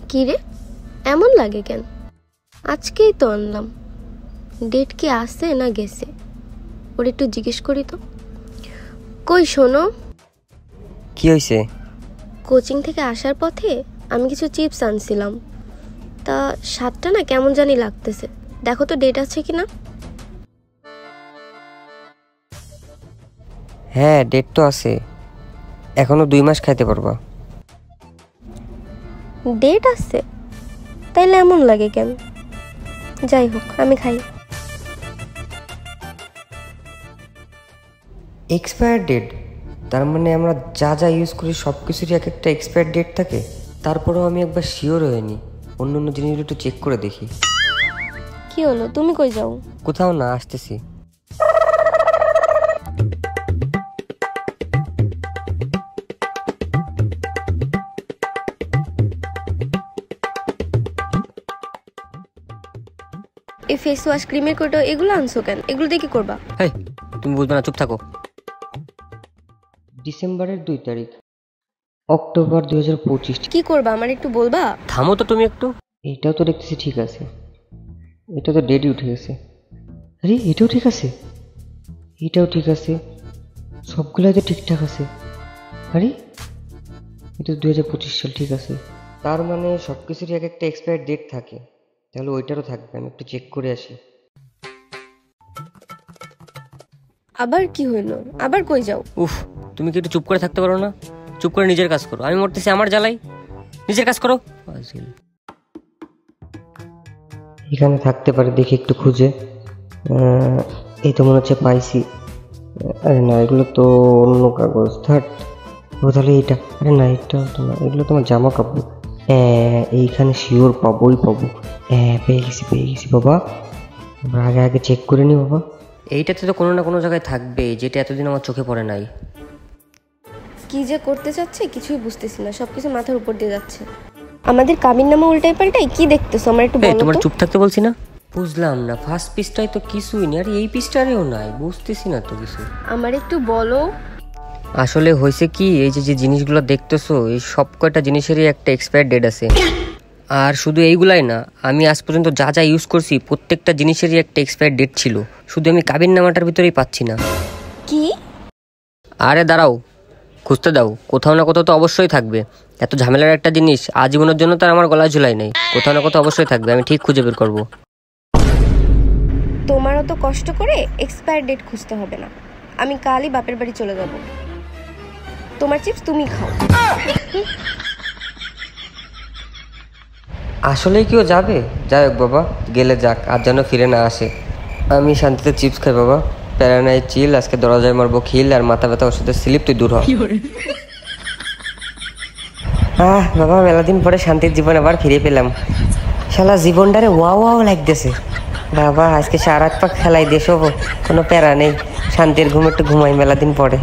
কি রে এমন লাগে কেন? আজকেই তো আনলাম, ডেট কি আসছে না গেছে ওর একটু জিজ্ঞেস করি তো। কই শোনো, কি হয়েছে? কোচিং থেকে আসার পথে আমি কিছু চিপস আনছিলাম, তা স্বাদটা না কেমন জানি লাগতেছে, দেখো তো ডেট আছে কিনা। হ্যাঁ ডেট তো আছে, এখনো 2 মাস খাইতে পারবা। ডেট আছে তাইলে এমন লাগে কেন? যাই হোক আমি খাই। Expire date? তার মানে আমরা যা যা ইউজ করি সব কিছুরই এক একটা এক্সপায়ার ডেট থাকে। তারপরেও আমি একবার শিওর হইনি, অন্য অন্য জিনিসগুলো একটু চেক করে দেখি। কি হলো, তুমি কই যাও? কোথাও না, আসতেছি। এই ফেস ওয়াশ ক্রিমের কোটো এগুলো আনছো কেন? এগুলো দিয়ে কি করবা? হেই তুমি বুঝবে না, চুপ থাকো। ডিসেম্বরের 2 তারিখ, অক্টোবর 2025। কি করবা আমার একটু বলবা? থামো তো তুমি একটু। এটাও তো দেখতেছি ঠিক আছে, এটা তো ডেটই উঠে গেছে। আরে এটাও ঠিক আছে, এটাও ঠিক আছে, সবগুলাই তো ঠিকঠাক আছে। আরে এটা 2025 সাল, ঠিক আছে। তার মানে সব কিছুরই এক একটা এক্সপায়ার ডেট থাকে, তাহলে ওইটারও থাকবে। আমি একটু চেক করে আসি। আবার কি হইলো? আবার কই যাও? উফ, তুমি কি একটু চুপ করে থাকতে পারো না? চুপ করে নিজের কাজ করো, আমি মরতেছি আমার জ্বালাই। নিজের কাজ করো। এখানে থাকতে পারে, দেখি একটু খুঁজে। এই তো মনে হচ্ছে পাইছি। আরে না, এগুলো তো অন্য কাগজ। থার্ড ও তাহলে এইটা। আরে না, এটা তো না, এগুলো তোমার জামা কাপড়। এইখানে শিওর পাবোই পাবো। পেয়ে গেছি বাবা। আমরা আগে আগে চেক করে নি বাবা। এইটাতে তো কোনো না কোনো জায়গায় থাকবে, যেটা এতদিন আমার চোখে পড়ে নাই। কি যে করতে চাচ্ছে কিছুই বুঝতেছি না, সবকিছু মাথার উপর দিয়ে যাচ্ছে। আমাদের কাবিন নামা উল্টাই পাল্টাই কি দেখতেছো আমার একটু বলো তো। তোমার চুপ থাকতে বলছি না? বুঝলাম না, ফার্স্ট পিসটাই তো কিছুই নেই, আর এই পিসটারেও নাই, বুঝতেছি না তো কিছু। আমার একটু বলো। আসলে হয়েছে কি, এই যে জিনিসগুলো দেখতেছো, এই সব কয়টা জিনিসেরই একটা এক্সপায়ার ডেট আছে। আর শুধু এইগুলাই না, আমি আজ পর্যন্ত যা যা ইউজ করছি প্রত্যেকটা জিনিসেরই একটা এক্সপায়ার ডেট ছিল, শুধু আমি কাবিন নামাটার ভিতরেই পাচ্ছি না। কি? আরে দাঁড়াও, খুঁজতে দাও, কোথাও না কোথাও তো অবশ্যই থাকবে। এত ঝামেলার একটা জিনিস আজীবনের জন্য তার আমার গলায় ঝুলাই নেই, কোথাও না কোথাও অবশ্যই থাকবে, আমি ঠিক খুঁজে বের করবো। তোমারও তো কষ্ট করে এক্সপায়ার ডেট খুঁজতে হবে না, আমি কালই বাপের বাড়ি চলে যাব, তোমার চিপস তুমি খাও। আসলেই কেউ যাবে? যাই হোক বাবা, গেলে যাক, আর যেন ফিরে না আসে। আমি শান্তিতে চিপস খাই বাবা, প্যারানাই চিল। আজকে দরজায় মারবো খিল, আর মাথা ব্যথা ওষুধের স্লিপ, তুই দূর হ। বাবা, মেলা দিন পরে শান্তির জীবন আবার ফিরে পেলাম। শালা জীবনটারে ওয়াও লাগতেছে বাবা। আজকে সারা রাত পাক খেলাই দিয়ে শোবো, কোনো প্যারা নেই, শান্তির ঘুম একটু ঘুমাই মেলা দিন পরে।